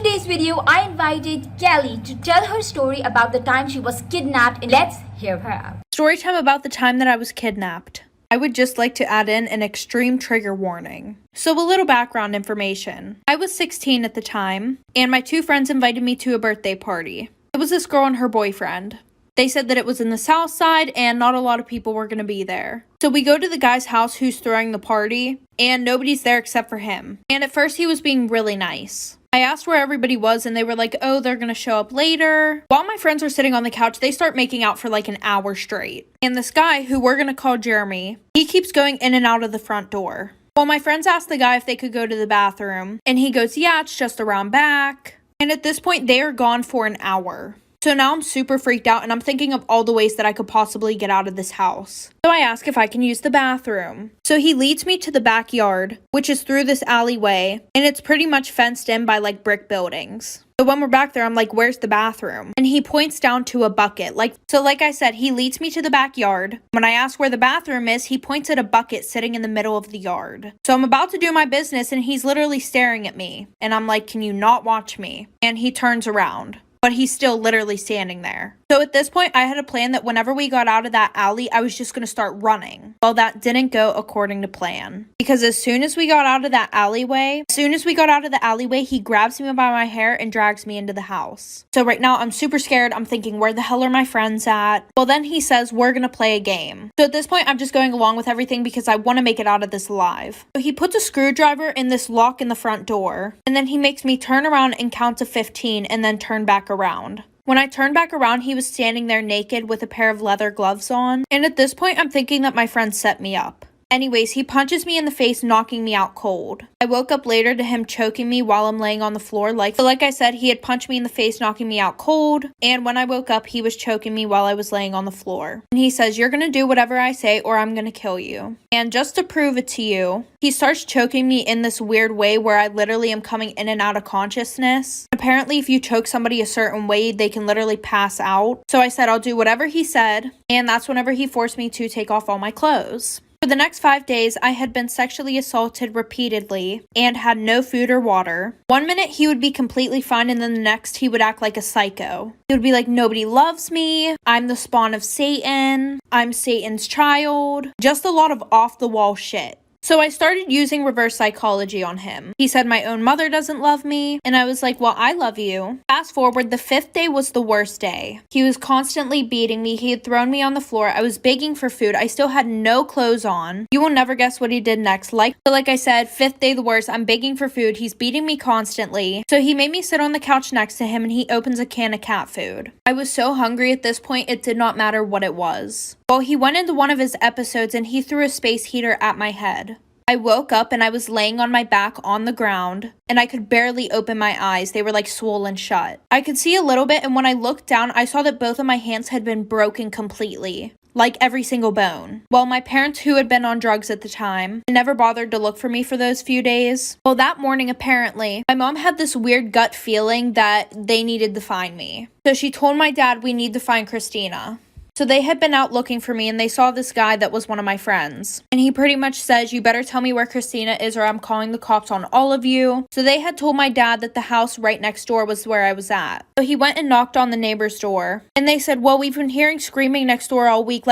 today's video, I invited Kelly to tell her story about the time she was kidnapped, and let's hear her out. Storytime about the time that I was kidnapped. I would just like to add in an extreme trigger warning. So a little background information. I was 16 at the time, and my two friends invited me to a birthday party. It was this girl and her boyfriend. They said that it was in the south side and not a lot of people were going to be there. So we go to the guy's house who's throwing the party, and nobody's there except for him. And at first he was being really nice. I asked where everybody was and they were like, oh, they're gonna show up later. While my friends are sitting on the couch, they start making out for like an hour straight. And this guy, who we're gonna call Jeremy, he keeps going in and out of the front door. Well, my friends asked the guy if they could go to the bathroom, and he goes, yeah, it's just around back. And at this point, they are gone for an hour. So now I'm super freaked out and I'm thinking of all the ways that I could possibly get out of this house. So I ask if I can use the bathroom. So he leads me to the backyard, which is through this alleyway, and it's pretty much fenced in by like brick buildings. So when we're back there, I'm like, where's the bathroom? And he points down to a bucket. Like I said, he leads me to the backyard. When I ask where the bathroom is, he points at a bucket sitting in the middle of the yard. So I'm about to do my business and he's literally staring at me. And I'm like, can you not watch me? And he turns around, but he's still literally standing there. So at this point, I had a plan that whenever we got out of that alley, I was just going to start running. Well, that didn't go according to plan. Because as soon as we got out of that alleyway, he grabs me by my hair and drags me into the house. So right now, I'm super scared. I'm thinking, where the hell are my friends at? Well, then he says, we're going to play a game. So at this point, I'm just going along with everything because I want to make it out of this alive. So he puts a screwdriver in this lock in the front door. And then he makes me turn around and count to 15 and then turn back around. When I turned back around, he was standing there naked with a pair of leather gloves on. And at this point, I'm thinking that my friend set me up. Anyways, he punches me in the face, knocking me out cold. I woke up later to him choking me while I'm laying on the floor. Like I said, he had punched me in the face, knocking me out cold. And when I woke up, he was choking me while I was laying on the floor. And he says, you're gonna do whatever I say or I'm gonna kill you. And just to prove it to you, he starts choking me in this weird way where I literally am coming in and out of consciousness. Apparently, if you choke somebody a certain way, they can literally pass out. So I said, I'll do whatever he said. And that's whenever he forced me to take off all my clothes. For the next 5 days, I had been sexually assaulted repeatedly and had no food or water. One minute he would be completely fine and then the next he would act like a psycho. He would be like, nobody loves me, I'm the spawn of Satan, I'm Satan's child. Just a lot of off-the-wall shit. So I started using reverse psychology on him. He said my own mother doesn't love me, and I was like, well, I love you. Fast forward, the 5th day was the worst day. He was constantly beating me. He had thrown me on the floor. I was begging for food. I still had no clothes on. You will never guess what he did next. Like I said, 5th day the worst. I'm begging for food. He's beating me constantly. So he made me sit on the couch next to him, and he opens a can of cat food. I was so hungry at this point, it did not matter what it was. Well, he went into one of his episodes, and he threw a space heater at my head. I woke up and I was laying on my back on the ground and I could barely open my eyes. They were like swollen shut. I could see a little bit, and when I looked down, I saw that both of my hands had been broken completely. Like every single bone. Well, my parents, who had been on drugs at the time, never bothered to look for me for those few days. Well, that morning, apparently, my mom had this weird gut feeling that they needed to find me. So she told my dad, we need to find Christina. So they had been out looking for me and they saw this guy that was one of my friends. And he pretty much says, you better tell me where Christina is or I'm calling the cops on all of you. So they had told my dad that the house right next door was where I was at. So he went and knocked on the neighbor's door. And they said, well, we've been hearing screaming next door all week.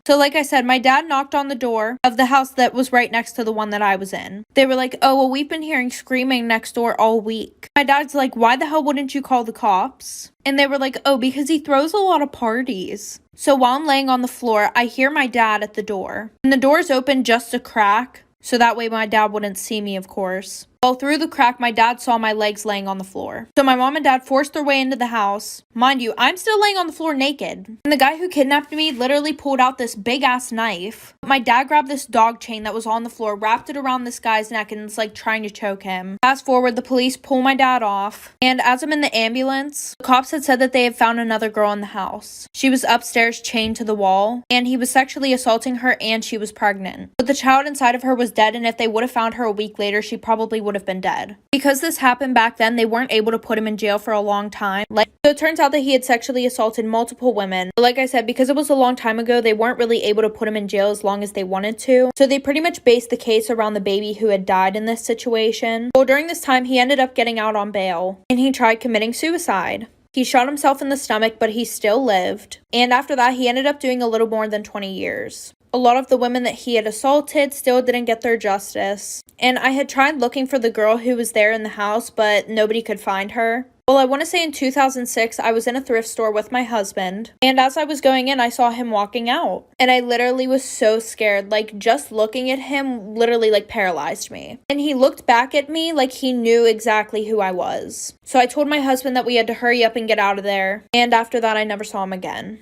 So like I said, my dad knocked on the door of the house that was right next to the one that I was in. They were like, oh, well, we've been hearing screaming next door all week. My dad's like, why the hell wouldn't you call the cops? And they were like, oh, because he throws a lot of parties. So while I'm laying on the floor, I hear my dad at the door. And the door's open just a crack, so that way my dad wouldn't see me, of course. Well, through the crack, my dad saw my legs laying on the floor. So my mom and dad forced their way into the house. Mind you, I'm still laying on the floor naked. And the guy who kidnapped me literally pulled out this big-ass knife. My dad grabbed this dog chain that was on the floor, wrapped it around this guy's neck, and it's like trying to choke him. Fast forward, the police pull my dad off. And as I'm in the ambulance, the cops had said that they had found another girl in the house. She was upstairs chained to the wall, and he was sexually assaulting her, and she was pregnant. But the child inside of her was dead, and if they would have found her a week later, she probably would would have been dead. Because this happened back then, they weren't able to put him in jail for a long time. So it turns out that he had sexually assaulted multiple women. But like I said, because it was a long time ago, they weren't really able to put him in jail as long as they wanted to. So they pretty much based the case around the baby who had died in this situation. Well, during this time, he ended up getting out on bail, and he tried committing suicide. He shot himself in the stomach, but he still lived. And after that, he ended up doing a little more than 20 years. A lot of the women that he had assaulted still didn't get their justice. And I had tried looking for the girl who was there in the house, but nobody could find her. Well, I want to say in 2006, I was in a thrift store with my husband, and as I was going in, I saw him walking out, and I literally was so scared, like, just looking at him literally, like, paralyzed me. And he looked back at me like he knew exactly who I was. So I told my husband that we had to hurry up and get out of there, and after that, I never saw him again.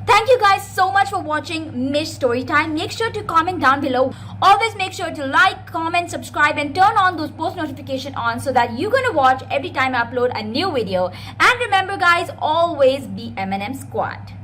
Thank you guys so much for watching Miss Storytime. Make sure to comment down below. Always make sure to like, comment, subscribe, and turn on those post notifications on so that you're gonna watch every time I upload a new video. And remember guys, always be MnM Squad.